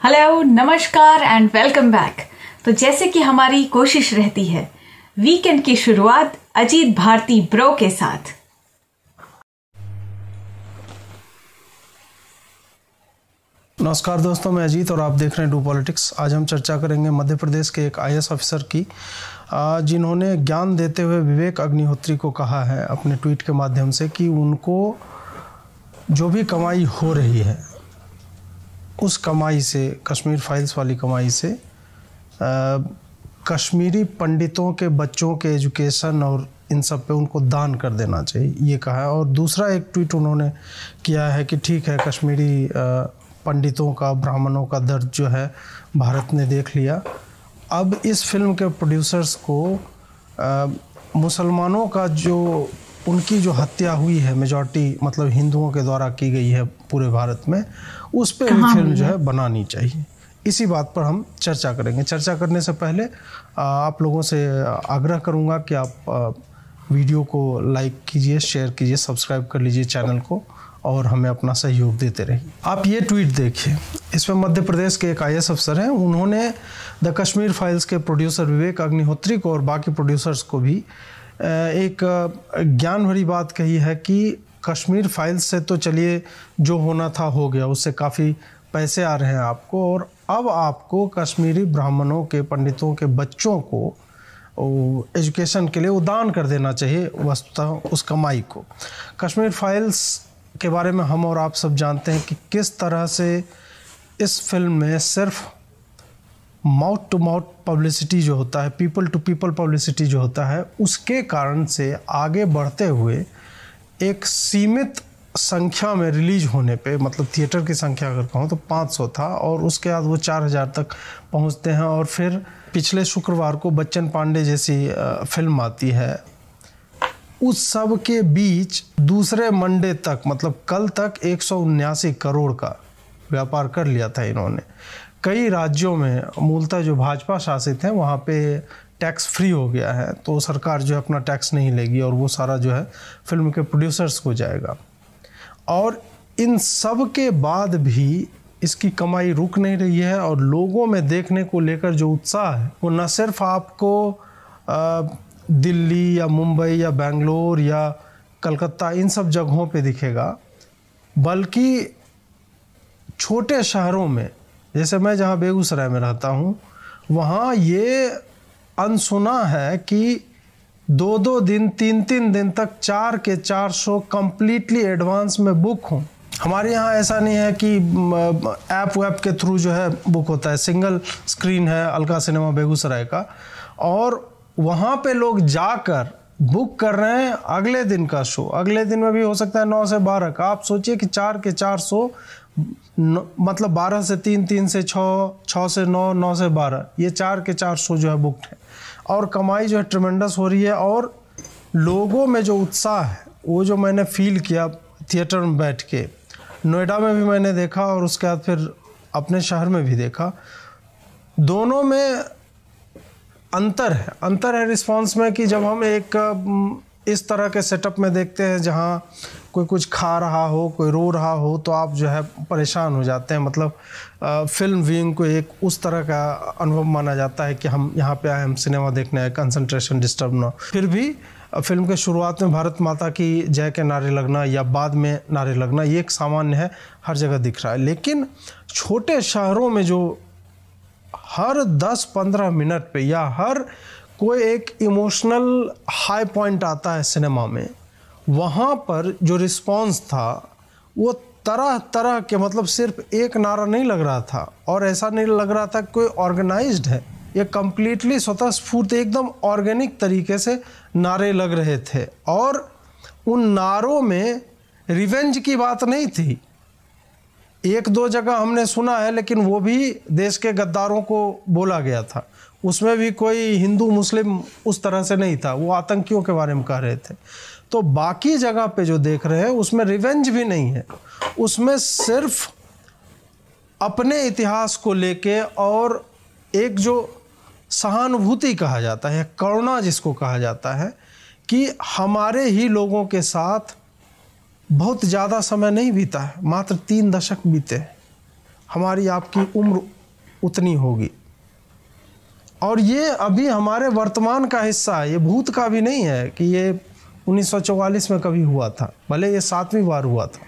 Hello, नमस्कार and welcome back. तो जैसे कि हमारी कोशिश रहती है, वीकेंड की शुरुआत अजीत भारती ब्रो के साथ। नमस्कार दोस्तों, मैं अजीत और आप देख रहे हैं डू पॉलिटिक्स। आज हम चर्चा करेंगे मध्य प्रदेश के एक आईएएस अफसर की, जिन्होंने ज्ञान देते हुए विवेक अग्निहोत्री को कहा है अपने ट्वीट के माध्यम से कि उनको जो भी कमाई हो रही है उस कमाई से, कश्मीर फाइल्स वाली कमाई से, कश्मीरी पंडितों के बच्चों के एजुकेशन और इन सब पे उनको दान कर देना चाहिए, ये कहा है। और दूसरा एक ट्वीट उन्होंने किया है कि ठीक है, कश्मीरी पंडितों का, ब्राह्मणों का दर्द जो है भारत ने देख लिया। अब इस फिल्म के प्रोड्यूसर्स को मुसलमानों का जो उनकी जो हत्या हुई है, मेजॉरिटी मतलब हिंदुओं के द्वारा की गई है पूरे भारत में, उस पर भी फिल्म जो है बनानी चाहिए। इसी बात पर हम चर्चा करेंगे। चर्चा करने से पहले आप लोगों से आग्रह करूंगा कि आप वीडियो को लाइक कीजिए, शेयर कीजिए, सब्सक्राइब कर लीजिए चैनल को और हमें अपना सहयोग देते रहिए। आप ये ट्वीट देखिए, इसमें मध्य प्रदेश के एक आईएएस अफसर हैं, उन्होंने द कश्मीर फाइल्स के प्रोड्यूसर विवेक अग्निहोत्री को और बाकी प्रोड्यूसर्स को भी एक ज्ञान भरी बात कही है कि कश्मीर फाइल्स से तो चलिए जो होना था हो गया, उससे काफ़ी पैसे आ रहे हैं आपको, और अब आपको कश्मीरी ब्राह्मणों के, पंडितों के बच्चों को एजुकेशन के लिए उदान कर देना चाहिए वस्तुतः उस कमाई को। कश्मीर फाइल्स के बारे में हम और आप सब जानते हैं कि किस तरह से इस फिल्म में सिर्फ माउथ टू माउथ पब्लिसिटी जो होता है, पीपल टू पीपल पब्लिसिटी जो होता है, उसके कारण से आगे बढ़ते हुए एक सीमित संख्या में रिलीज होने पे, मतलब थिएटर की संख्या अगर कहूँ तो 500 था, और उसके बाद वो 4000 तक पहुँचते हैं। और फिर पिछले शुक्रवार को बच्चन पांडे जैसी फिल्म आती है। उस सब के बीच दूसरे मंडे तक, मतलब कल तक 179 करोड़ का व्यापार कर लिया था इन्होंने। कई राज्यों में, मूलतः जो भाजपा शासित हैं, वहाँ पे टैक्स फ्री हो गया है, तो सरकार जो है अपना टैक्स नहीं लेगी और वो सारा जो है फिल्म के प्रोड्यूसर्स को जाएगा। और इन सब के बाद भी इसकी कमाई रुक नहीं रही है, और लोगों में देखने को लेकर जो उत्साह है वो न सिर्फ आपको दिल्ली या मुंबई या बेंगलोर या कलकत्ता इन सब जगहों पे दिखेगा, बल्कि छोटे शहरों में, जैसे मैं जहाँ बेगूसराय में रहता हूँ, वहाँ ये अनसुना है कि 2-2 दिन, 3-3 दिन तक 4 के 4 शो कम्प्लीटली एडवांस में बुक हों। हमारे यहाँ ऐसा नहीं है कि ऐप वैप के थ्रू जो है बुक होता है। सिंगल स्क्रीन है अलका सिनेमा बेगूसराय का, और वहाँ पे लोग जाकर बुक कर रहे हैं अगले दिन का शो। अगले दिन में भी हो सकता है 9 से 12 का। आप सोचिए कि 4 के 4 शो, मतलब 12 से 3, 3 से 6, 6 से 9, 9 से 12, ये 4 के 4 शो जो है बुकड है, और कमाई जो है ट्रेमेंडस हो रही है। और लोगों में जो उत्साह है वो जो मैंने फील किया थिएटर में बैठ के, नोएडा में भी मैंने देखा और उसके बाद फिर अपने शहर में भी देखा, दोनों में अंतर है रिस्पांस में। कि जब हम एक इस तरह के सेटअप में देखते हैं जहाँ कोई कुछ खा रहा हो, कोई रो रहा हो, तो आप जो है परेशान हो जाते हैं। मतलब फिल्म व्यूइंग को एक उस तरह का अनुभव माना जाता है कि हम यहाँ पे आए, हम सिनेमा देखने आए, कंसंट्रेशन डिस्टर्ब ना। फिर भी फिल्म के शुरुआत में भारत माता की जय के नारे लगना या बाद में नारे लगना, ये एक सामान्य है, हर जगह दिख रहा है। लेकिन छोटे शहरों में जो हर 10-15 मिनट पे या हर कोई एक इमोशनल हाई पॉइंट आता है सिनेमा में, वहाँ पर जो रिस्पांस था वो तरह तरह के, मतलब सिर्फ एक नारा नहीं लग रहा था, और ऐसा नहीं लग रहा था कोई ऑर्गेनाइज्ड है। ये कम्प्लीटली स्वतः स्फूर्त, एकदम ऑर्गेनिक तरीके से नारे लग रहे थे, और उन नारों में रिवेंज की बात नहीं थी। 1-2 जगह हमने सुना है, लेकिन वो भी देश के गद्दारों को बोला गया था। उसमें भी कोई हिंदू मुस्लिम उस तरह से नहीं था, वो आतंकियों के बारे में कह रहे थे। तो बाकी जगह पे जो देख रहे हैं उसमें रिवेंज भी नहीं है, उसमें सिर्फ अपने इतिहास को लेके और एक जो सहानुभूति कहा जाता है, करुणा जिसको कहा जाता है, कि हमारे ही लोगों के साथ बहुत ज़्यादा समय नहीं बीता है, मात्र 3 दशक बीते। हमारी आपकी उम्र उतनी होगी। और ये अभी हमारे वर्तमान का हिस्सा है, ये भूत का भी नहीं है कि ये 1944 में कभी हुआ था, भले ये 7वीं बार हुआ था।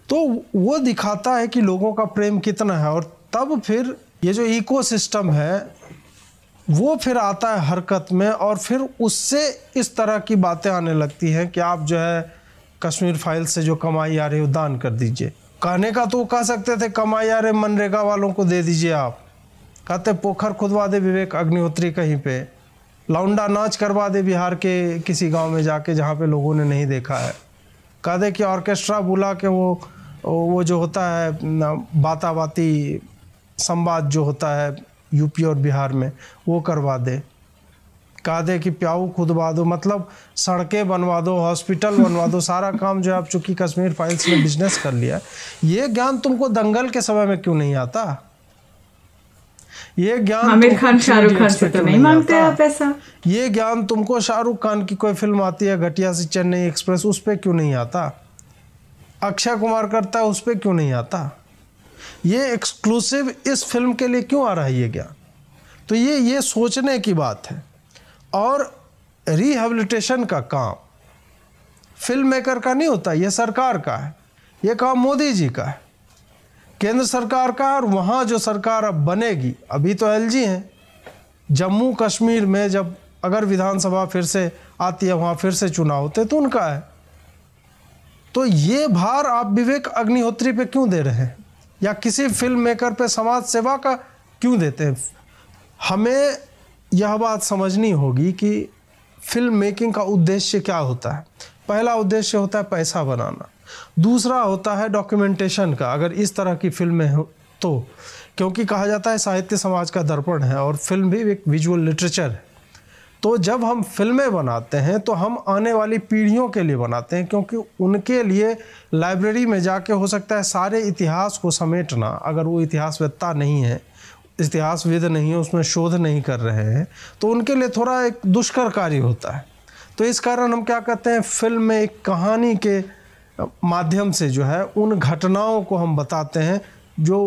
तो वो दिखाता है कि लोगों का प्रेम कितना है। और तब फिर ये जो इकोसिस्टम है वो फिर आता है हरकत में, और फिर उससे इस तरह की बातें आने लगती हैं कि आप जो है कश्मीर फाइल से जो कमाई आ रही है दान कर दीजिए। कहने का तो कह सकते थे कमाई आ रहे मनरेगा वालों को दे दीजिए। आप कहते पोखर खुदवा दे विवेक अग्निहोत्री कहीं पे, लौंडा नाच करवा दे बिहार के किसी गांव में जाके जहाँ पे लोगों ने नहीं देखा है। कह दे कि ऑर्केस्ट्रा बुला के वो जो होता है बाता बाती संवाद जो होता है यूपी और बिहार में वो करवा दे। कह दे कि प्याऊ खुदवा दो, मतलब सड़कें बनवा दो, हॉस्पिटल बनवा दो, सारा काम जो है आप चूंकि कश्मीर फाइल्स में बिजनेस कर लिया। ये ज्ञान तुमको दंगल के समय में क्यों नहीं आता? ये ज्ञान आमिर खान शाहरुख खान से तो नहीं मांगते आप पैसा। ये ज्ञान तुमको शाहरुख खान की कोई फिल्म आती है घटिया सी चेन्नई एक्सप्रेस, उस पर क्यों नहीं आता? अक्षय कुमार करता है, उस पर क्यों नहीं आता? ये एक्सक्लूसिव इस फिल्म के लिए क्यों आ रहा है ये ज्ञान? तो ये सोचने की बात है। और रिहेबिलिटेशन का काम फिल्म मेकर का नहीं होता, ये सरकार का है। ये काम मोदी जी का है, केंद्र सरकार का। और वहाँ जो सरकार अब बनेगी, अभी तो एलजी हैं, जम्मू कश्मीर में जब अगर विधानसभा फिर से आती है, वहाँ फिर से चुनाव होते तो उनका है। तो ये भार आप विवेक अग्निहोत्री पे क्यों दे रहे हैं, या किसी फिल्म मेकर पे समाज सेवा का क्यों देते हैं? हमें यह बात समझनी होगी कि फिल्म मेकिंग का उद्देश्य क्या होता है। पहला उद्देश्य होता है पैसा बनाना, दूसरा होता है डॉक्यूमेंटेशन का, अगर इस तरह की फिल्में हो तो। क्योंकि कहा जाता है साहित्य समाज का दर्पण है और फिल्म भी एक विजुअल लिटरेचर है। तो जब हम फिल्में बनाते हैं तो हम आने वाली पीढ़ियों के लिए बनाते हैं, क्योंकि उनके लिए लाइब्रेरी में जाके हो सकता है सारे इतिहास को समेटना, अगर वो इतिहासवेत्ता नहीं है, इतिहासविद नहीं है, उसमें शोध नहीं कर रहे हैं, तो उनके लिए थोड़ा एक दुष्कर कार्य होता है। तो इस कारण हम क्या कहते हैं, फिल्म में एक कहानी के माध्यम से जो है उन घटनाओं को हम बताते हैं जो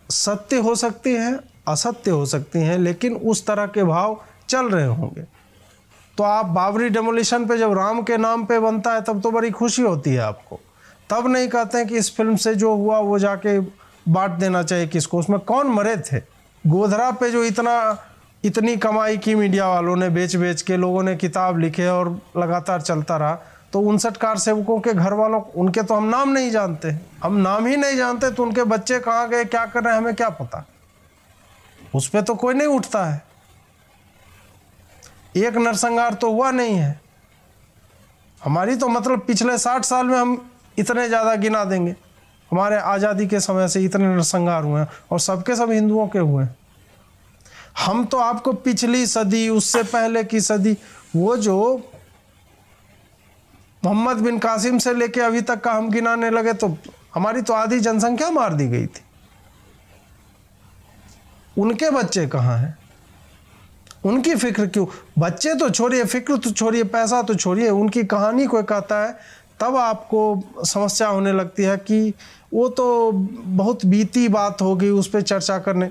सत्य हो सकती हैं, असत्य हो सकती हैं, लेकिन उस तरह के भाव चल रहे होंगे। तो आप बाबरी डेमोलिशन पे जब राम के नाम पे बनता है तब तो बड़ी खुशी होती है आपको, तब नहीं कहते हैं कि इस फिल्म से जो हुआ वो जाके बांट देना चाहिए किसको। उसमें कौन मरे थे? गोधरा पे जो इतनी कमाई की मीडिया वालों ने, बेच बेच के लोगों ने किताब लिखे और लगातार चलता रहा, तो 59 कार सेवकों के घर वालों, उनके तो हम नाम नहीं जानते, हम नाम ही नहीं जानते, तो उनके बच्चे कहाँ गए, क्या कर रहे हैं, हमें क्या पता? उस पर तो कोई नहीं उठता है। एक नरसंहार तो हुआ नहीं है। हमारी तो मतलब पिछले 60 साल में हम इतने ज़्यादा गिना देंगे, हमारे आज़ादी के समय से इतने नरसंहार हुए हैं, और सबके सब हिंदुओं के हुए हैं। हम तो आपको पिछली सदी, उससे पहले की सदी, वो जो मोहम्मद बिन कासिम से लेके अभी तक का हम गिनाने लगे तो हमारी तो आधी जनसंख्या मार दी गई थी। उनके बच्चे कहाँ हैं? उनकी फिक्र क्यों? बच्चे तो छोड़िए, फिक्र तो छोड़िए, पैसा तो छोड़िए, उनकी कहानी कोई कहता है तब आपको समस्या होने लगती है कि वो तो बहुत बीती बात होगी, उस पर चर्चा करने।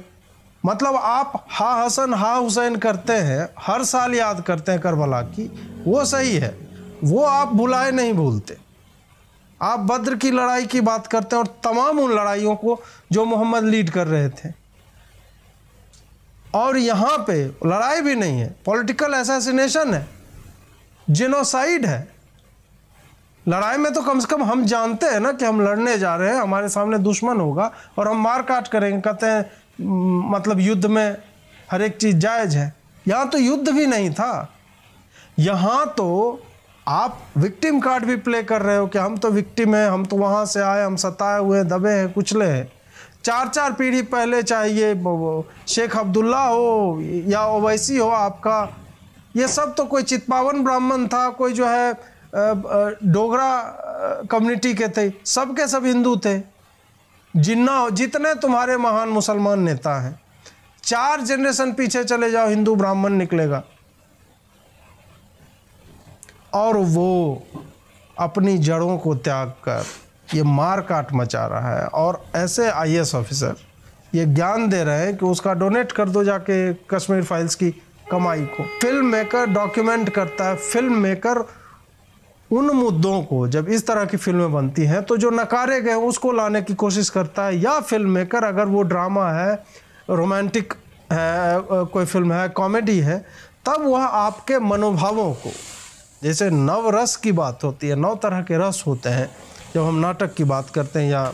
मतलब आप हा हसन हा हुसैन करते हैं, हर साल याद करते हैं करबला की, वो सही है, वो आप भुलाए नहीं भूलते। आप बद्र की लड़ाई की बात करते हैं और तमाम उन लड़ाइयों को जो मोहम्मद लीड कर रहे थे। और यहाँ पे लड़ाई भी नहीं है, पॉलिटिकल असैसिनेशन है, जेनोसाइड है। लड़ाई में तो कम से कम हम जानते हैं ना कि हम लड़ने जा रहे हैं, हमारे सामने दुश्मन होगा और हम मार काट करेंगे। कहते हैं मतलब युद्ध में हर एक चीज़ जायज़ है। यहाँ तो युद्ध भी नहीं था, यहाँ तो आप विक्टिम कार्ड भी प्ले कर रहे हो कि हम तो विक्टिम हैं, हम तो वहाँ से आए, हम सताए हुए, दबे हैं, कुचले हैं। 4 पीढ़ी पहले चाहिए शेख अब्दुल्ला हो या ओवैसी हो आपका, ये सब तो कोई चितपावन ब्राह्मण था, कोई जो है डोगरा कम्युनिटी के थे, सब के सब हिंदू थे। जिन्ना जितने तुम्हारे महान मुसलमान नेता हैं, 4 जनरेशन पीछे चले जाओ, हिंदू ब्राह्मण निकलेगा। और वो अपनी जड़ों को त्याग कर ये मार काट मचा रहा है और ऐसे आईएएस ऑफिसर ये ज्ञान दे रहे हैं कि उसका डोनेट कर दो जाके कश्मीर फाइल्स की कमाई को। फिल्म मेकर डॉक्यूमेंट करता है, फिल्म मेकर उन मुद्दों को, जब इस तरह की फिल्में बनती हैं तो जो नकारे गए उसको लाने की कोशिश करता है, या फिल्म मेकर अगर वो ड्रामा है, रोमांटिक है, कोई फिल्म है, कॉमेडी है, तब वह आपके मनोभावों को, जैसे नव रस की बात होती है, 9 तरह के रस होते हैं जब हम नाटक की बात करते हैं या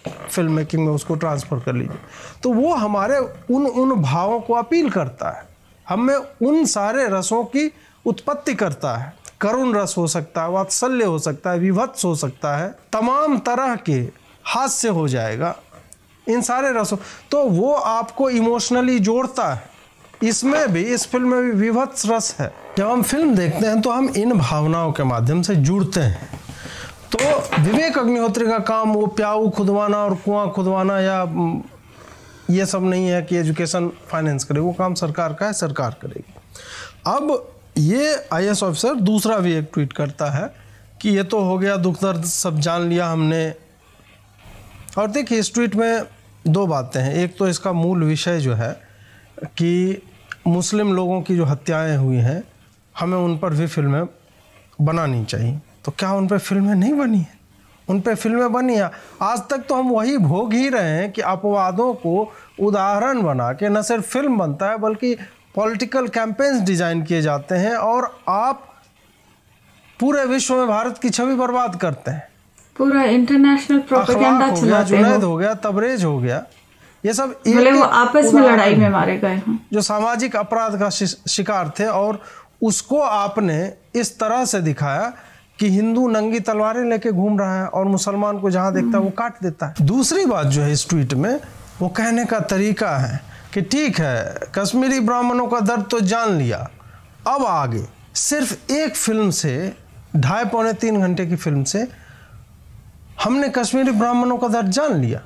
फिल्म मेकिंग में उसको ट्रांसफ़र कर लीजिए, तो वो हमारे उन भावों को अपील करता है, हमें उन सारे रसों की उत्पत्ति करता है। करुण रस हो सकता है, वात्सल्य हो सकता है, विभत्स हो सकता है, तमाम तरह के हास्य हो जाएगा, इन सारे रसों, तो वो आपको इमोशनली जोड़ता है। इसमें भी, इस फिल्म में भी विभत्स रस है। जब हम फिल्म देखते हैं तो हम इन भावनाओं के माध्यम से जुड़ते हैं। तो विवेक अग्निहोत्री का काम वो प्याऊ खुदवाना और कुआं खुदवाना या ये सब नहीं है कि एजुकेशन फाइनेंस करे, वो काम सरकार का है, सरकार करेगी। अब ये आईएएस ऑफिसर दूसरा भी एक ट्वीट करता है कि ये तो हो गया, दुख दर्द सब जान लिया हमने। और देखिए इस ट्वीट में 2 बातें हैं। एक तो इसका मूल विषय जो है कि मुस्लिम लोगों की जो हत्याएं हुई हैं, हमें उन पर भी फिल्में बनानी चाहिए। तो क्या उन पर फिल्में नहीं बनी हैं? उन पर फिल्में बनी हैं। आज तक तो हम वही भोग ही रहे हैं कि अपवादों को उदाहरण बना के न सिर्फ फिल्म बनता है बल्कि पॉलिटिकल कैंपेन्स डिज़ाइन किए जाते हैं और आप पूरे विश्व में भारत की छवि बर्बाद करते हैं। पूरा इंटरनेशनल प्रोपेगेंडा चलाते हैं। जुनैद हो गया, तबरेज हो गया, ये सब वो आपस में लड़ाई में मारे गए हैं, जो सामाजिक अपराध का शिकार थे, और उसको आपने इस तरह से दिखाया कि हिंदू नंगी तलवारें लेके घूम रहा है और मुसलमान को जहां देखता है वो काट देता है। दूसरी बात जो है इस ट्वीट में, वो कहने का तरीका है कि ठीक है, कश्मीरी ब्राह्मणों का दर्द तो जान लिया, अब आगे सिर्फ एक फिल्म से, 2.5-3 घंटे की फिल्म से हमने कश्मीरी ब्राह्मणों का दर्द जान लिया।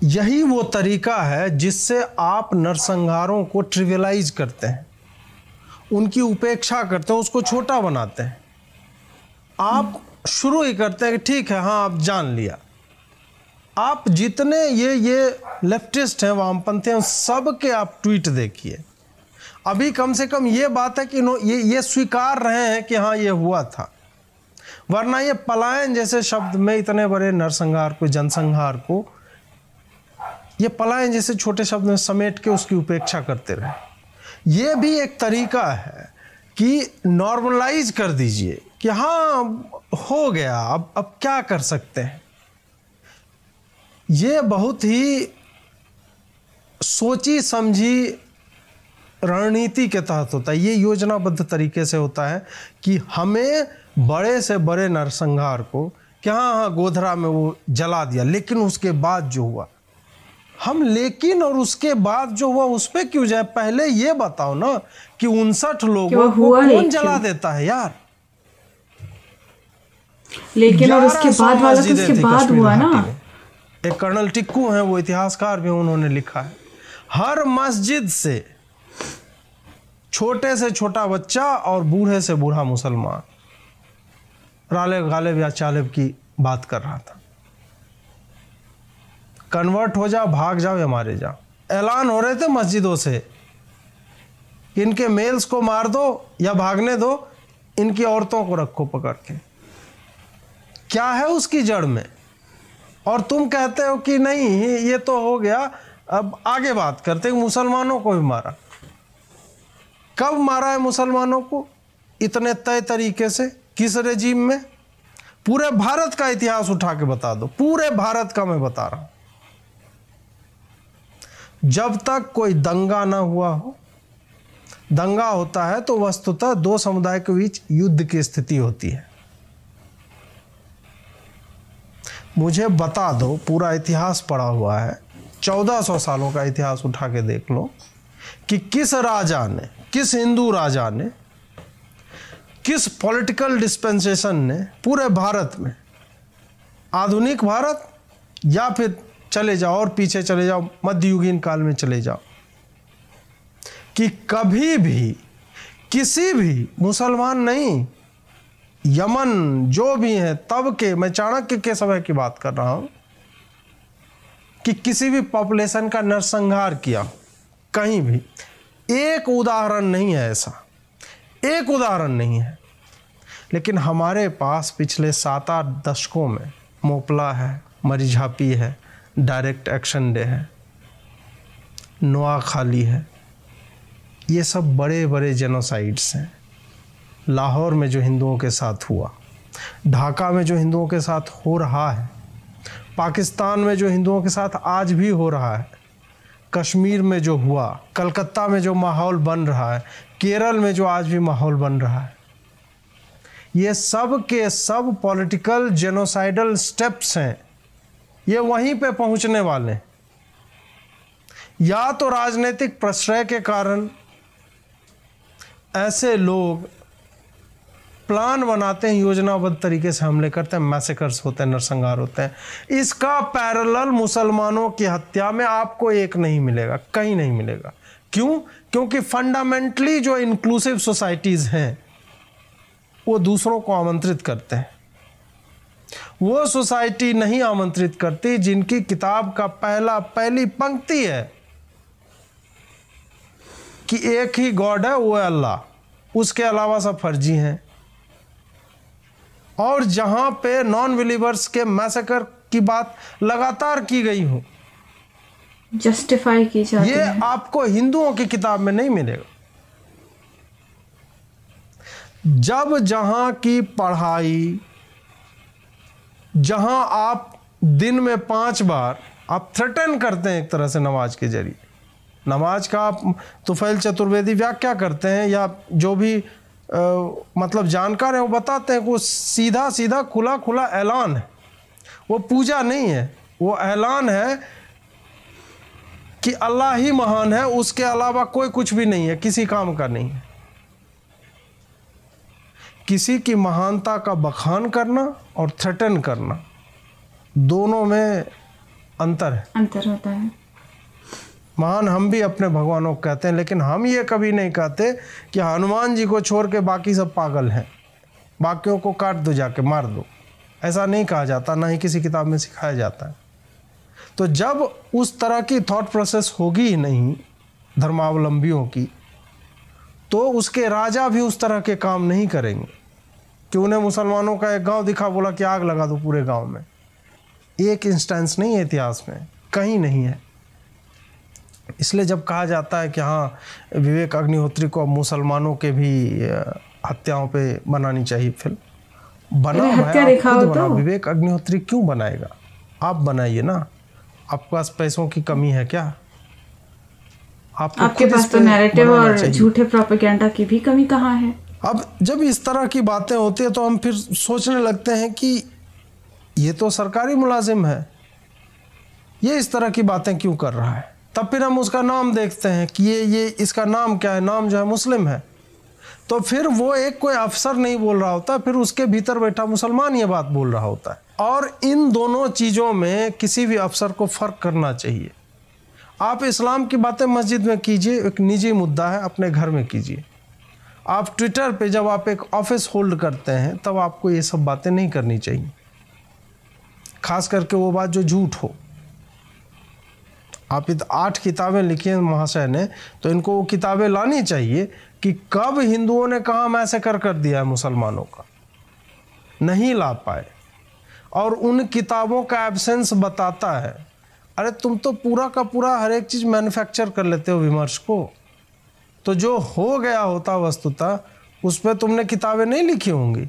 यही वो तरीका है जिससे आप नरसंहारों को ट्रिवियलाइज करते हैं, उनकी उपेक्षा करते हैं, उसको छोटा बनाते हैं। आप शुरू ही करते हैं कि ठीक है, हाँ आप जान लिया। आप जितने ये लेफ्टिस्ट हैं, वामपंथी हैं, सब के आप ट्वीट देखिए, अभी कम से कम ये बात है कि ये स्वीकार रहे हैं कि हाँ ये हुआ था। वरना ये पलायन जैसे शब्द में इतने बड़े नरसंहार को, जनसंहार को, ये पलायन जैसे छोटे शब्द में समेट के उसकी उपेक्षा करते रहे। ये भी एक तरीका है कि नॉर्मलाइज कर दीजिए कि हाँ हो गया, अब क्या कर सकते हैं। ये बहुत ही सोची समझी रणनीति के तहत होता है, ये योजनाबद्ध तरीके से होता है कि हमें बड़े से बड़े नरसंहार को, कि हाँ गोधरा में वो जला दिया, लेकिन उसके बाद जो हुआ, हम लेकिन और उसके बाद जो हुआ उस पर क्यों जाए? पहले ये बताओ ना कि 59 लोगों को कौन जला देता है यार? लेकिन और उसके बाद वाला तो उसके बाद हुआ ना। एक कर्नल टिक्कू हैं, वो इतिहासकार भी, उन्होंने लिखा है हर मस्जिद से छोटे से छोटा बच्चा और बूढ़े से बूढ़ा मुसलमान रालेब गालिब या चालिब की बात कर रहा था, कन्वर्ट हो जाओ, भाग जाओ या मारे जाओ। ऐलान हो रहे थे मस्जिदों से, इनके मेल्स को मार दो या भागने दो, इनकी औरतों को रखो पकड़ के। क्या है उसकी जड़ में? और तुम कहते हो कि नहीं ये तो हो गया, अब आगे बात करते हैं। मुसलमानों को भी मारा, कब मारा है मुसलमानों को इतने तय तरीके से? किस रेजिम में? पूरे भारत का इतिहास उठा के बता दो, पूरे भारत का मैं बता रहा हूं। जब तक कोई दंगा ना हुआ हो, दंगा होता है तो वस्तुतः 2 समुदाय के बीच युद्ध की स्थिति होती है। मुझे बता दो, पूरा इतिहास पढ़ा हुआ है, 1400 सालों का इतिहास उठा के देख लो कि किस राजा ने, किस हिंदू राजा ने, किस पॉलिटिकल डिस्पेंसेशन ने पूरे भारत में, आधुनिक भारत या फिर चले जाओ और पीछे चले जाओ, मध्ययुगीन काल में चले जाओ, कि कभी भी किसी भी मुसलमान नहीं, यमन जो भी हैं तब के, मैं चाणक्य के समय की बात कर रहा हूं, कि किसी भी पॉपुलेशन का नरसंहार किया कहीं भी, एक उदाहरण नहीं है ऐसा, एक उदाहरण नहीं है। लेकिन हमारे पास पिछले 7-8 दशकों में मोपला है, मरीझापी है, डायरेक्ट एक्शन डे है, नोआखाली है, ये सब बड़े बड़े जेनोसाइड्स हैं। लाहौर में जो हिंदुओं के साथ हुआ, ढाका में जो हिंदुओं के साथ हो रहा है, पाकिस्तान में जो हिंदुओं के साथ आज भी हो रहा है, कश्मीर में जो हुआ, कलकत्ता में जो माहौल बन रहा है, केरल में जो आज भी माहौल बन रहा है, ये सब के सब पॉलिटिकल जेनोसाइडल स्टेप्स हैं। ये वहीं पे पहुंचने वाले हैं। या तो राजनीतिक प्रश्रय के कारण ऐसे लोग प्लान बनाते हैं, योजनाबद्ध तरीके से हमले करते हैं, मैसेकर्स होते हैं, नरसंहार होते हैं। इसका पैरेलल मुसलमानों की हत्या में आपको एक नहीं मिलेगा, कहीं नहीं मिलेगा। क्यों? क्योंकि फंडामेंटली जो इंक्लूसिव सोसाइटीज़ हैं वो दूसरों को आमंत्रित करते हैं। वो सोसाइटी नहीं आमंत्रित करती जिनकी किताब का पहली पंक्ति है कि एक ही गॉड है, वो है अल्लाह, उसके अलावा सब फर्जी हैं। और जहां पे नॉन बिलीवर्स के मैसेकर की बात लगातार की गई हो, जस्टिफाई की जाती है, ये आपको हिंदुओं की किताब में नहीं मिलेगा। जब जहां की पढ़ाई, जहां आप दिन में 5 बार आप थ्रेटन करते हैं एक तरह से नमाज के जरिए, नमाज का आप तुफैल चतुर्वेदी व्याख्या करते हैं या जो भी मतलब जानकार है वो बताते हैं कि वो सीधा सीधा खुला खुला ऐलान है, वो पूजा नहीं है, वो ऐलान है कि अल्लाह ही महान है, उसके अलावा कोई कुछ भी नहीं है, किसी काम का नहीं है। किसी की महानता का बखान करना और थ्रेटन करना, दोनों में अंतर है, अंतर होता है। महान हम भी अपने भगवानों को कहते हैं, लेकिन हम ये कभी नहीं कहते कि हनुमान जी को छोड़ के बाकी सब पागल हैं, बाकियों को काट दो, जाके मार दो। ऐसा नहीं कहा जाता, ना ही किसी किताब में सिखाया जाता है। तो जब उस तरह की थॉट प्रोसेस होगी ही नहीं धर्मावलंबियों की, तो उसके राजा भी उस तरह के काम नहीं करेंगे कि उन्हें मुसलमानों का एक गांव दिखा, बोला कि आग लगा दो पूरे गांव में। एक इंस्टेंस नहीं है इतिहास में, कहीं नहीं है। इसलिए जब कहा जाता है कि हाँ विवेक अग्निहोत्री को मुसलमानों के भी हत्याओं पे बनानी चाहिए फिल्म, बना विवेक अग्निहोत्री क्यों बनाएगा? आप बनाइए ना, आपके पास पैसों की कमी है क्या? आपके पास तो नैरेटिव और झूठे प्रोपेगेंडा की भी कमी कहाँ है? अब जब इस तरह की बातें होती है तो हम फिर सोचने लगते हैं कि ये तो सरकारी मुलाजिम है, ये इस तरह की बातें क्यों कर रहा है? तब फिर हम उसका नाम देखते हैं कि ये इसका नाम क्या है, नाम जो है मुस्लिम है। तो फिर वो एक कोई अफसर नहीं बोल रहा होता, फिर उसके भीतर बैठा मुसलमान ये बात बोल रहा होता है। और इन दोनों चीज़ों में किसी भी अफसर को फ़र्क करना चाहिए। आप इस्लाम की बातें मस्जिद में कीजिए, एक निजी मुद्दा है, अपने घर में कीजिए। आप ट्विटर पे जब आप एक ऑफिस होल्ड करते हैं तब आपको ये सब बातें नहीं करनी चाहिए, खास करके वो बात जो झूठ हो। आप 8 किताबें लिखी हैं महाशय ने, तो इनको वो किताबें लानी चाहिए कि कब हिंदुओं ने कहाँ मैसेकर कर दिया है मुसलमानों का, नहीं ला पाए। और उन किताबों का एब्सेंस बताता है, अरे तुम तो पूरा का पूरा हर एक चीज़ मैन्युफैक्चर कर लेते हो विमर्श को, तो जो हो गया होता वस्तुतः उस पर तुमने किताबें नहीं लिखी होंगी,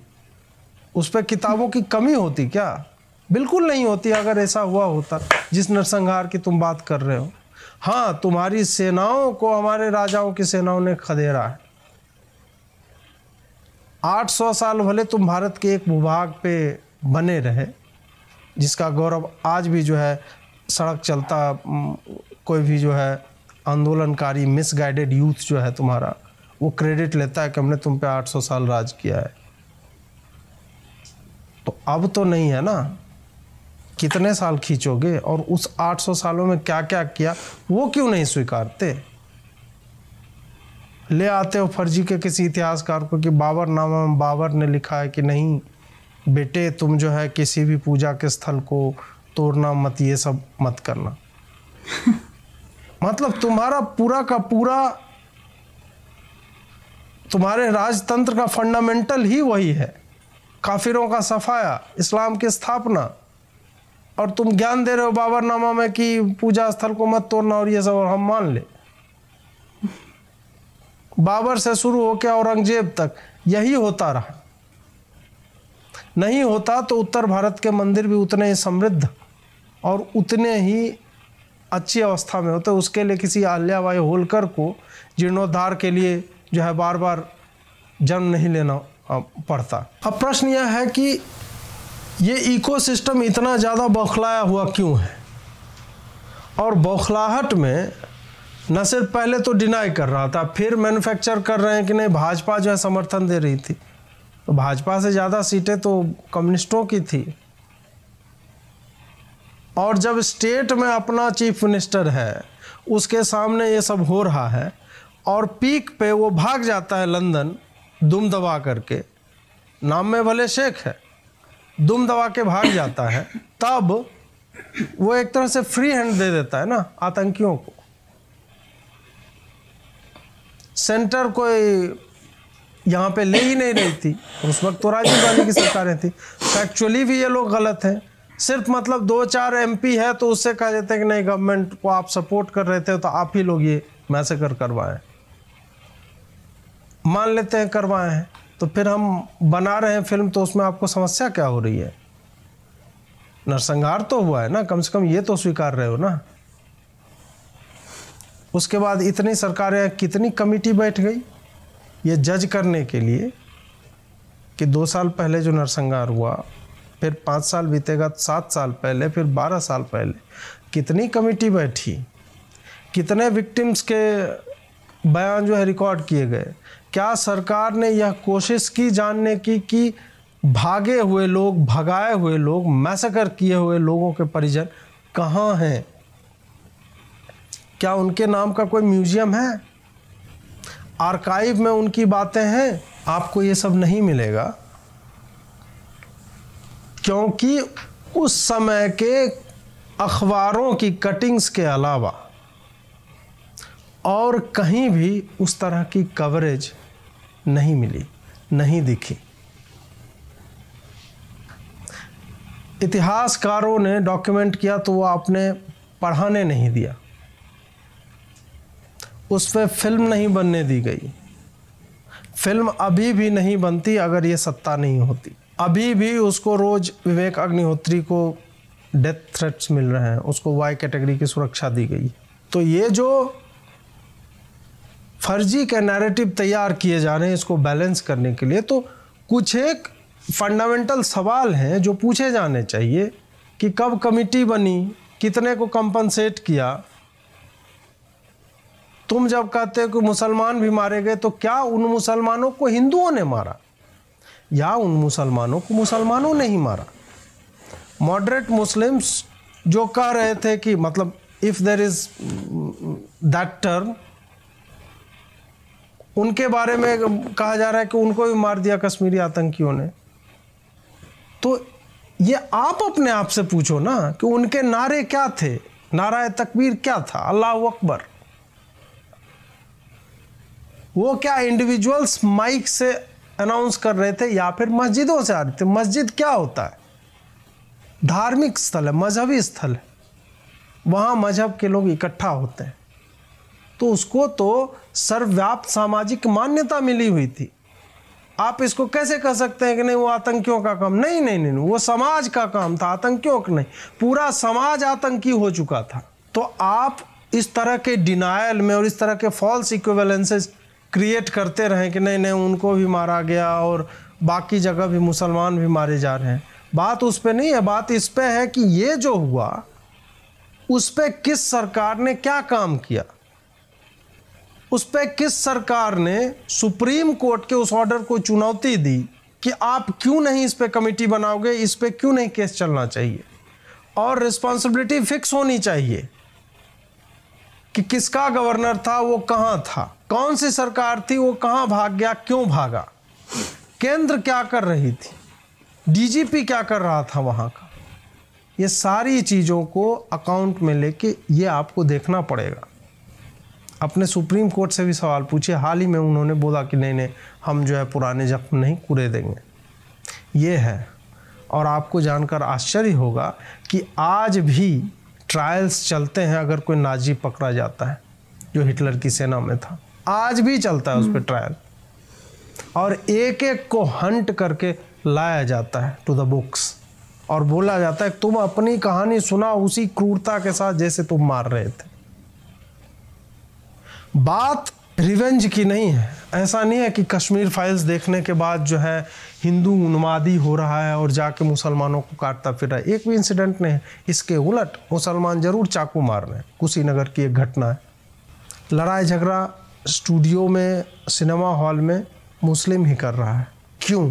उस पर किताबों की कमी होती क्या? बिल्कुल नहीं होती। अगर ऐसा हुआ होता जिस नरसंहार की तुम बात कर रहे हो, हाँ तुम्हारी सेनाओं को हमारे राजाओं की सेनाओं ने खदेड़ा है। 800 साल भले तुम भारत के एक भूभाग पे बने रहे, जिसका गौरव आज भी जो है सड़क चलता कोई भी जो है आंदोलनकारी मिसगाइडेड यूथ जो है तुम्हारा, वो क्रेडिट लेता है कि हमने तुम पे 800 साल राज किया है। तो अब तो नहीं है ना, कितने साल खींचोगे? और उस 800 सालों में क्या क्या किया वो क्यों नहीं स्वीकारते? ले आते हो फर्जी के किसी इतिहासकार को कि बाबरनामा में बाबर ने लिखा है कि नहीं बेटे तुम जो है किसी भी पूजा के स्थल को तोड़ना मत, ये सब मत करना। मतलब तुम्हारा पूरा का पूरा तुम्हारे राजतंत्र का फंडामेंटल ही वही है, काफिरों का सफाया, इस्लाम की स्थापना, और तुम ज्ञान दे रहे हो बाबरनामा में कि पूजा स्थल को मत तोड़ना और ये सब, और हम मान ले। बाबर से शुरू होकर औरंगजेब तक यही होता रहा। नहीं होता तो उत्तर भारत के मंदिर भी उतने ही समृद्ध और उतने ही अच्छी अवस्था में होते। उसके लिए किसी अहिल्याबाई होलकर को जीर्णोद्धार के लिए जो है बार बार जन्म नहीं लेना पड़ता। अब प्रश्न यह है कि ये इकोसिस्टम इतना ज़्यादा बौखलाया हुआ क्यों है, और बौखलाहट में न सिर्फ पहले तो डिनाई कर रहा था, फिर मैन्युफैक्चर कर रहे हैं कि नहीं भाजपा जो है समर्थन दे रही थी, तो भाजपा से ज़्यादा सीटें तो कम्युनिस्टों की थी। और जब स्टेट में अपना चीफ मिनिस्टर है, उसके सामने ये सब हो रहा है, और पीक पे वो भाग जाता है लंदन दुम दबा करके, नाम में भले शेख है, दुम दबा के भाग जाता है, तब वो एक तरह से फ्री हैंड दे देता है ना आतंकियों को। सेंटर कोई यहाँ पे ले ही नहीं रही थी, उस वक्त तो राजीव गांधी की सरकारें थी। फैक्चुअली भी ये लोग गलत हैं। सिर्फ मतलब 2-4 MP है तो उससे कहा जाता है कि नहीं गवर्नमेंट को आप सपोर्ट कर रहे थे तो आप ही लोग ये मैसेकर करवाएं। मान लेते हैं करवाए हैं, तो फिर हम बना रहे हैं फिल्म, तो उसमें आपको समस्या क्या हो रही है? नरसंहार तो हुआ है ना, कम से कम ये तो स्वीकार रहे हो ना। उसके बाद इतनी सरकारें, कितनी कमेटी बैठ गई ये जज करने के लिए कि 2 साल पहले जो नरसंहार हुआ, फिर 5 साल बीतेगा, 7 साल पहले, फिर 12 साल पहले, कितनी कमेटी बैठी, कितने विक्टिम्स के बयान जो है रिकॉर्ड किए गए। क्या सरकार ने यह कोशिश की जानने की कि भागे हुए लोग, भगाए हुए लोग, मैसेकर किए हुए लोगों के परिजन कहाँ हैं? क्या उनके नाम का कोई म्यूजियम है? आर्काइव में उनकी बातें हैं? आपको ये सब नहीं मिलेगा, क्योंकि उस समय के अखबारों की कटिंग्स के अलावा और कहीं भी उस तरह की कवरेज नहीं मिली, नहीं दिखी। इतिहासकारों ने डॉक्यूमेंट किया तो वो आपने पढ़ाने नहीं दिया, उस पर फिल्म नहीं बनने दी गई। फिल्म अभी भी नहीं बनती अगर ये सत्ता नहीं होती। अभी भी उसको रोज विवेक अग्निहोत्री को डेथ थ्रेट्स मिल रहे हैं, उसको वाई कैटेगरी की सुरक्षा दी गई। तो ये जो फर्जी के नैरेटिव तैयार किए जा रहे हैं इसको बैलेंस करने के लिए, तो कुछ एक फंडामेंटल सवाल हैं जो पूछे जाने चाहिए कि कब कमिटी बनी, कितने को कंपनसेट किया। तुम जब कहते हो कि मुसलमान भी मारे गए, तो क्या उन मुसलमानों को हिंदुओं ने मारा या उन मुसलमानों को मुसलमानों ने ही मारा? मॉडरेट मुस्लिम्स जो कह रहे थे कि मतलब if there is that term, उनके बारे में कहा जा रहा है कि उनको भी मार दिया कश्मीरी आतंकियों ने। तो ये आप अपने आप से पूछो ना कि उनके नारे क्या थे, नारा तकबीर क्या था, अल्लाह अकबर। वो क्या इंडिविजुअल्स माइक से अनाउंस कर रहे थे या फिर मस्जिदों से आ रहे थे? मस्जिद क्या होता है? धार्मिक स्थल है, मजहबी स्थल है, वहाँ मजहब के लोग इकट्ठा होते हैं, तो उसको तो सर्वव्याप्त सामाजिक मान्यता मिली हुई थी। आप इसको कैसे कह सकते हैं कि नहीं वो आतंकियों का काम? नहीं नहीं नहीं, वो समाज का काम था, आतंकियों का नहीं। पूरा समाज आतंकी हो चुका था। तो आप इस तरह के डिनायल में और इस तरह के फॉल्स इक्विवेलेंसेस क्रिएट करते रहें कि नहीं नहीं उनको भी मारा गया और बाकी जगह भी मुसलमान भी मारे जा रहे हैं। बात उस पर नहीं है, बात इस पे है कि ये जो हुआ उस पे किस सरकार ने क्या काम किया, उस पे किस सरकार ने सुप्रीम कोर्ट के उस ऑर्डर को चुनौती दी कि आप क्यों नहीं इस पे कमेटी बनाओगे, इस पे क्यों नहीं केस चलना चाहिए, और रिस्पॉन्सिबिलिटी फिक्स होनी चाहिए कि किसका गवर्नर था, वो कहाँ था। कौन सी सरकार थी, वो कहाँ भाग गया, क्यों भागा, केंद्र क्या कर रही थी, डीजीपी क्या कर रहा था वहाँ का, ये सारी चीज़ों को अकाउंट में लेके ये आपको देखना पड़ेगा। अपने सुप्रीम कोर्ट से भी सवाल पूछिए, हाल ही में उन्होंने बोला कि नहीं नहीं हम जो है पुराने जख्म नहीं पूरे देंगे, ये है। और आपको जानकर आश्चर्य होगा कि आज भी ट्रायल्स चलते हैं अगर कोई नाजी पकड़ा जाता है जो हिटलर की सेना में था, आज भी चलता है उस पर ट्रायल, और एक एक को हंट करके लाया जाता है टू द बुक्स और बोला जाता है तुम अपनी कहानी सुना उसी क्रूरता के साथ जैसे तुम मार रहे थे। बात रिवेंज की नहीं है। ऐसा नहीं है कि कश्मीर फाइल्स देखने के बाद जो है हिंदू उन्मादी हो रहा है और जाके मुसलमानों को काटता फिर रहा है, एक भी इंसिडेंट नहीं है। इसके उलट मुसलमान जरूर चाकू मार रहे हैं। कुशीनगर की एक घटना है, लड़ाई झगड़ा स्टूडियो में, सिनेमा हॉल में मुस्लिम ही कर रहा है, क्यों,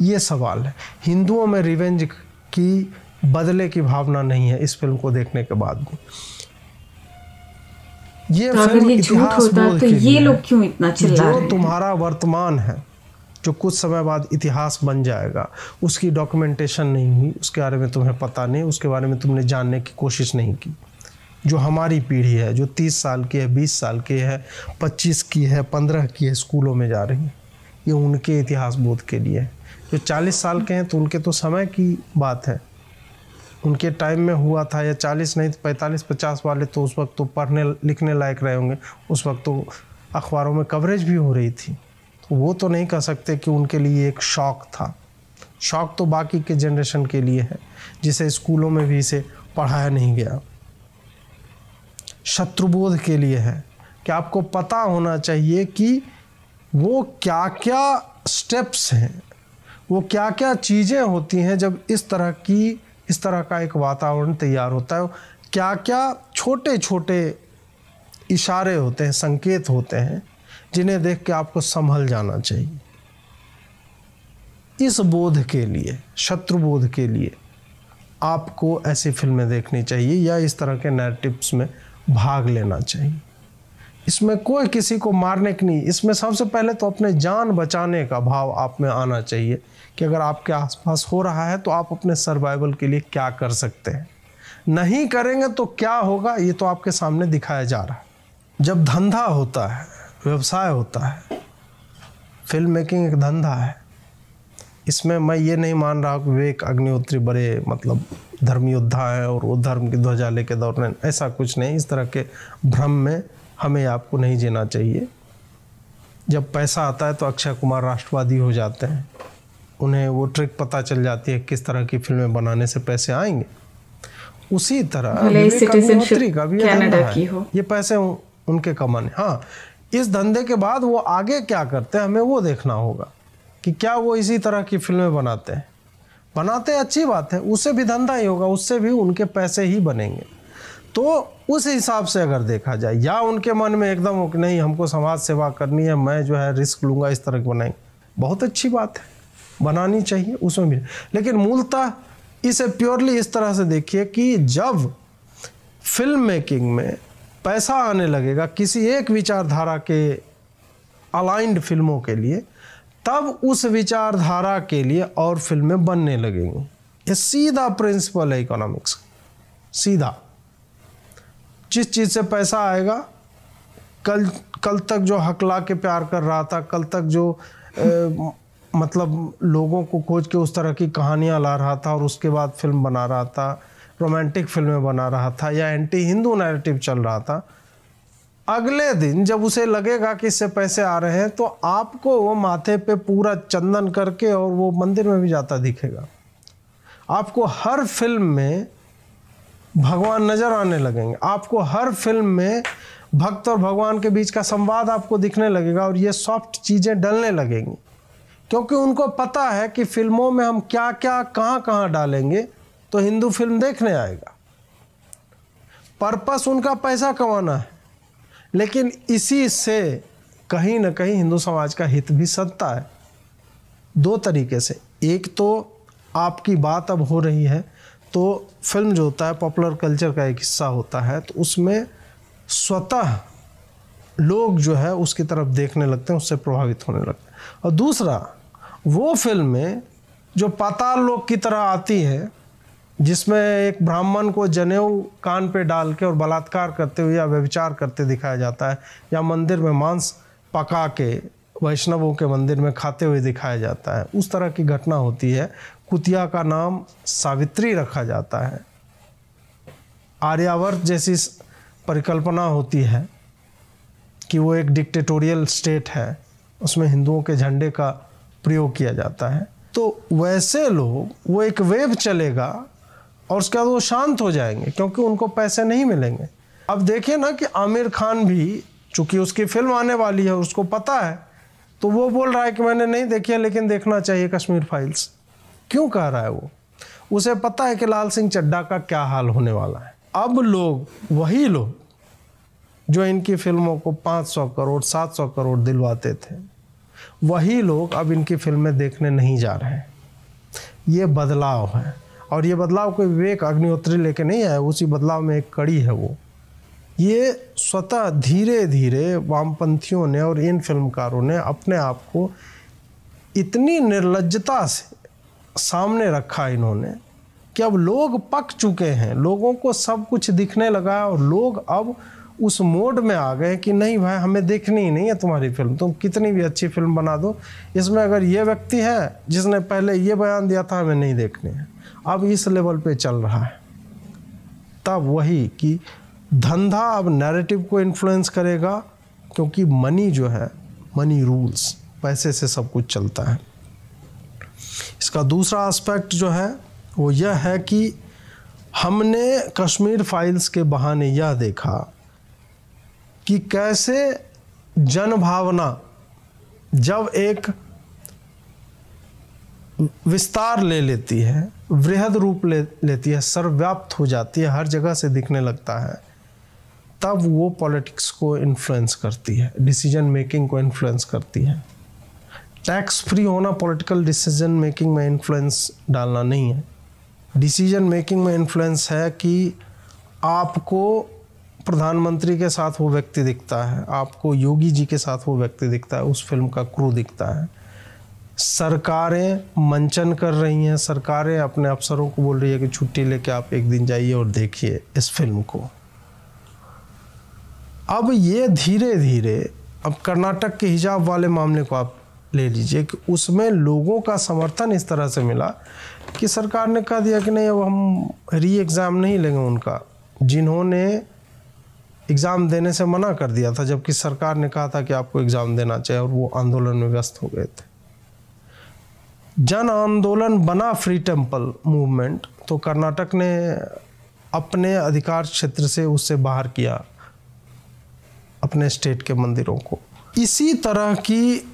ये सवाल है। हिंदुओं में रिवेंज की, बदले की भावना नहीं है इस फिल्म को देखने के बाद भी। ये तो अगर ये झूठ होता तो ये लोग क्यों इतना चिल्ला रहे हैं? जो तुम्हारा वर्तमान है, जो कुछ समय बाद इतिहास बन जाएगा, उसकी डॉक्यूमेंटेशन नहीं हुई, उसके बारे में तुम्हें पता नहीं, उसके बारे में तुमने जानने की कोशिश नहीं की। जो हमारी पीढ़ी है, जो 30 साल की है, 20 साल की है, 25 की है, 15 की है, स्कूलों में जा रही है, ये उनके इतिहास बोध के लिए है। जो 40 साल के हैं तो उनके तो समय की बात है, उनके टाइम में हुआ था, या 40 नहीं तो 45-50 वाले तो उस वक्त तो पढ़ने लिखने लायक रहे होंगे, उस वक्त तो अखबारों में कवरेज भी हो रही थी, तो वो तो नहीं कह सकते कि उनके लिए एक शौक था। शौक तो बाकी के जनरेशन के लिए है जिसे स्कूलों में भी इसे पढ़ाया नहीं गया। शत्रुबोध के लिए है कि आपको पता होना चाहिए कि वो क्या क्या स्टेप्स हैं, वो क्या क्या चीज़ें होती हैं जब इस तरह का एक वातावरण तैयार होता है, क्या क्या छोटे छोटे इशारे होते हैं, संकेत होते हैं जिन्हें देख के आपको संभल जाना चाहिए। इस बोध के लिए, शत्रुबोध के लिए आपको ऐसी फिल्में देखनी चाहिए या इस तरह के नैरेटिव्स में भाग लेना चाहिए। इसमें कोई किसी को मारने की नहीं, इसमें सबसे पहले तो अपने जान बचाने का भाव आप में आना चाहिए कि अगर आपके आसपास हो रहा है तो आप अपने सर्वाइवल के लिए क्या कर सकते हैं। नहीं करेंगे तो क्या होगा, ये तो आपके सामने दिखाया जा रहा है। जब धंधा होता है, व्यवसाय होता है, फिल्म मेकिंग एक धंधा है। इसमें मैं ये नहीं मान रहा कि विवेक अग्निहोत्री बड़े मतलब धर्म योद्धा है और वो धर्म की ध्वजा लेके दौड़ रहे हैं, ऐसा कुछ नहीं। इस तरह के भ्रम में हमें आपको नहीं जीना चाहिए। जब पैसा आता है तो अक्षय कुमार राष्ट्रवादी हो जाते हैं, उन्हें वो ट्रिक पता चल जाती है किस तरह की फिल्में बनाने से पैसे आएंगे। उसी तरह विवेक अग्निहोत्री का भी धंधा है, ये पैसे उनके कमाने। हाँ, इस धंधे के बाद वो आगे क्या करते हैं हमें वो देखना होगा कि क्या वो इसी तरह की फिल्में बनाते हैं। अच्छी बात है, उससे भी धंधा ही होगा, उससे भी उनके पैसे ही बनेंगे। तो उस हिसाब से अगर देखा जाए, या उनके मन में एकदम हो कि नहीं हमको समाज सेवा करनी है, मैं जो है रिस्क लूँगा, इस तरह की बनाएंगे, बहुत अच्छी बात है, बनानी चाहिए उसमें भी। लेकिन मूलतः इसे प्योरली इस तरह से देखिए कि जब फिल्म मेकिंग में पैसा आने लगेगा किसी एक विचारधारा के अलाइंड फिल्मों के लिए, तब उस विचारधारा के लिए और फिल्में बनने लगेंगी। ये सीधा प्रिंसिपल है इकोनॉमिक्स, सीधा। जिस चीज़ से पैसा आएगा, कल तक जो हकला के प्यार कर रहा था, कल तक जो मतलब लोगों को खोज के उस तरह की कहानियाँ ला रहा था और उसके बाद फिल्म बना रहा था, रोमांटिक फिल्में बना रहा था या एंटी हिंदू नैरेटिव चल रहा था, अगले दिन जब उसे लगेगा कि इससे पैसे आ रहे हैं तो आपको वो माथे पे पूरा चंदन करके और वो मंदिर में भी जाता दिखेगा। आपको हर फिल्म में भगवान नज़र आने लगेंगे, आपको हर फिल्म में भक्त और भगवान के बीच का संवाद आपको दिखने लगेगा और ये सॉफ्ट चीज़ें डलने लगेंगी, क्योंकि उनको पता है कि फिल्मों में हम क्या क्या कहाँ कहाँ डालेंगे तो हिंदू फिल्म देखने आएगा। पर्पस उनका पैसा कमाना है, लेकिन इसी से कहीं ना कहीं हिंदू समाज का हित भी सधता है। दो तरीके से, एक तो आपकी बात अब हो रही है तो फिल्म जो होता है पॉपुलर कल्चर का एक हिस्सा होता है, तो उसमें स्वतः लोग जो है उसकी तरफ देखने लगते हैं, उससे प्रभावित होने लगते हैं। और दूसरा, वो फिल्में जो पाताल लोक की तरह आती है, जिसमें एक ब्राह्मण को जनेऊ कान पे डाल के और बलात्कार करते हुए या व्यभिचार करते दिखाया जाता है, या मंदिर में मांस पका के वैष्णवों के मंदिर में खाते हुए दिखाया जाता है, उस तरह की घटना होती है। कुतिया का नाम सावित्री रखा जाता है। आर्यावर्त जैसी परिकल्पना होती है कि वो एक डिक्टेटोरियल स्टेट है, उसमें हिंदुओं के झंडे का प्रयोग किया जाता है। तो वैसे लोग, वो एक वेव चलेगा और उसके बाद वो शांत हो जाएंगे क्योंकि उनको पैसे नहीं मिलेंगे। अब देखिए ना कि आमिर खान भी, चूंकि उसकी फिल्म आने वाली है, उसको पता है, तो वो बोल रहा है कि मैंने नहीं देखी है लेकिन देखना चाहिए कश्मीर फाइल्स। क्यों कह रहा है वो? उसे पता है कि लाल सिंह चड्ढा का क्या हाल होने वाला है। अब लोग, वही लोग जो इनकी फिल्मों को 500 करोड़ 700 करोड़ दिलवाते थे, वही लोग अब इनकी फिल्में देखने नहीं जा रहे हैं। ये बदलाव है, और ये बदलाव कोई विवेक अग्निहोत्री लेके नहीं आया, उसी बदलाव में एक कड़ी है वो। ये स्वतः धीरे धीरे वामपंथियों ने और इन फिल्मकारों ने अपने आप को इतनी निर्लज्जता से सामने रखा इन्होंने कि अब लोग पक चुके हैं, लोगों को सब कुछ दिखने लगा और लोग अब उस मोड में आ गए कि नहीं भाई, हमें देखनी ही नहीं है तुम्हारी फिल्म, तुम कितनी भी अच्छी फिल्म बना दो, इसमें अगर ये व्यक्ति है जिसने पहले ये बयान दिया था, हमें नहीं देखनी है। अब इस लेवल पे चल रहा है। तब वही कि धंधा अब नैरेटिव को इन्फ्लुएंस करेगा, क्योंकि मनी जो है, मनी रूल्स, पैसे से सब कुछ चलता है। इसका दूसरा एस्पेक्ट जो है वो यह है कि हमने कश्मीर फाइल्स के बहाने यह देखा कि कैसे जनभावना जब एक विस्तार ले लेती है, वृहद रूप लेती है, सर्वव्याप्त हो जाती है, हर जगह से दिखने लगता है, तब वो पॉलिटिक्स को इन्फ्लुएंस करती है, डिसीजन मेकिंग को इन्फ्लुएंस करती है। टैक्स फ्री होना पॉलिटिकल डिसीजन मेकिंग में इन्फ्लुएंस डालना नहीं है। डिसीजन मेकिंग में इन्फ्लुएंस है कि आपको प्रधानमंत्री के साथ वो व्यक्ति दिखता है, आपको योगी जी के साथ वो व्यक्ति दिखता है, उस फिल्म का क्रू दिखता है। सरकारें मंचन कर रही हैं, सरकारें अपने अफसरों को बोल रही है कि छुट्टी लेके आप एक दिन जाइए और देखिए इस फिल्म को। अब ये धीरे धीरे, अब कर्नाटक के हिजाब वाले मामले को आप ले लीजिए कि उसमें लोगों का समर्थन इस तरह से मिला कि सरकार ने कह दिया कि नहीं, अब हम री एग्ज़ाम नहीं लेंगे उनका, जिन्होंने एग्ज़ाम देने से मना कर दिया था, जबकि सरकार ने कहा था कि आपको एग्ज़ाम देना चाहिए, और वो आंदोलन में व्यस्त हो गए थे। जन आंदोलन बना फ्री टेम्पल मूवमेंट, तो कर्नाटक ने अपने अधिकार क्षेत्र से उससे बाहर किया अपने स्टेट के मंदिरों को। इसी तरह की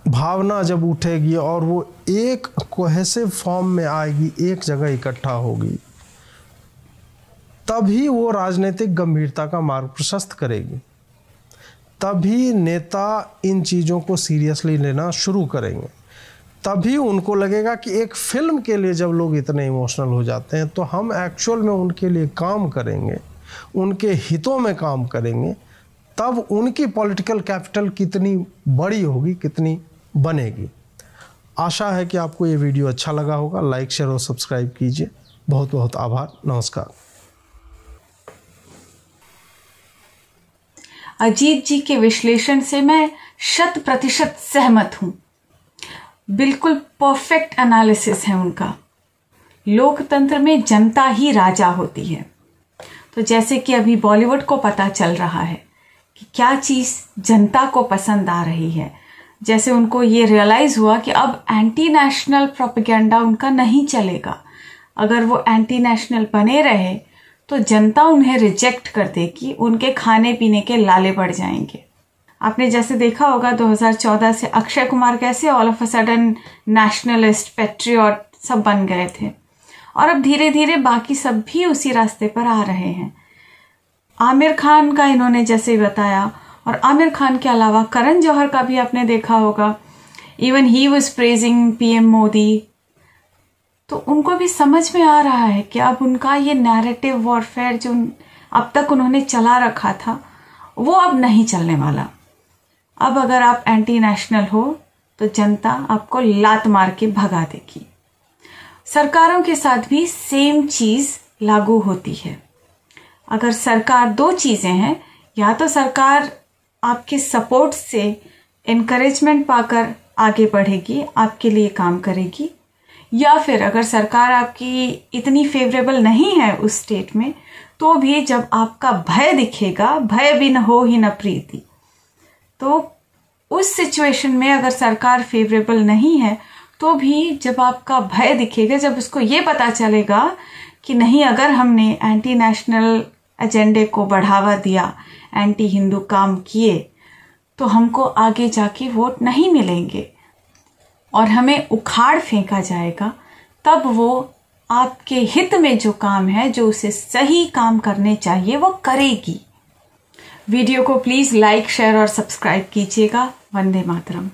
भावना जब उठेगी और वो एक कोहेसिव फॉर्म में आएगी, एक जगह इकट्ठा होगी, तभी वो राजनीतिक गंभीरता का मार्ग प्रशस्त करेगी। तभी नेता इन चीज़ों को सीरियसली लेना शुरू करेंगे। तभी उनको लगेगा कि एक फिल्म के लिए जब लोग इतने इमोशनल हो जाते हैं, तो हम एक्चुअल में उनके लिए काम करेंगे, उनके हितों में काम करेंगे। तब उनकी पॉलिटिकल कैपिटल कितनी बड़ी होगी, कितनी बनेगी। आशा है कि आपको ये वीडियो अच्छा लगा होगा। लाइक, शेयर और सब्सक्राइब कीजिए। बहुत बहुत आभार। नमस्कार। अजीत जी के विश्लेषण से मैं 100% सहमत हूं। बिल्कुल परफेक्ट एनालिसिस है उनका। लोकतंत्र में जनता ही राजा होती है। तो जैसे कि अभी बॉलीवुड को पता चल रहा है कि क्या चीज़ जनता को पसंद आ रही है, जैसे उनको ये रियलाइज हुआ कि अब एंटी नेशनल प्रोपेगेंडा उनका नहीं चलेगा। अगर वो एंटी नेशनल बने रहे तो जनता उन्हें रिजेक्ट कर देगी, उनके खाने पीने के लाले बढ़ जाएंगे। आपने जैसे देखा होगा 2014 से अक्षय कुमार कैसे all of a sudden nationalist, patriot सब बन गए थे, और अब धीरे धीरे बाकी सब भी उसी रास्ते पर आ रहे हैं। आमिर खान का इन्होंने जैसे बताया, और आमिर खान के अलावा करण जौहर का भी आपने देखा होगा, even he was praising PM Modi. तो उनको भी समझ में आ रहा है कि अब उनका ये नैरेटिव वॉरफेयर जो अब तक उन्होंने चला रखा था, वो अब नहीं चलने वाला। अब अगर आप एंटी नेशनल हो तो जनता आपको लात मार के भगा देगी। सरकारों के साथ भी सेम चीज लागू होती है। अगर सरकार, दो चीजें हैं, या तो सरकार आपके सपोर्ट से एनकरेजमेंट पाकर आगे बढ़ेगी, आपके लिए काम करेगी, या फिर अगर सरकार आपकी इतनी फेवरेबल नहीं है उस स्टेट में, तो भी जब आपका भय दिखेगा, भय बिन हो ही न प्रीति, तो उस सिचुएशन में अगर सरकार फेवरेबल नहीं है तो भी जब आपका भय दिखेगा, जब उसको ये पता चलेगा कि नहीं, अगर हमने एंटी नेशनल एजेंडे को बढ़ावा दिया, एंटी हिंदू काम किए, तो हमको आगे जाके वोट नहीं मिलेंगे और हमें उखाड़ फेंका जाएगा, तब वो आपके हित में जो काम है, जो उसे सही काम करने चाहिए, वो करेगी। वीडियो को प्लीज लाइक, शेयर और सब्सक्राइब कीजिएगा। वंदे मातरम।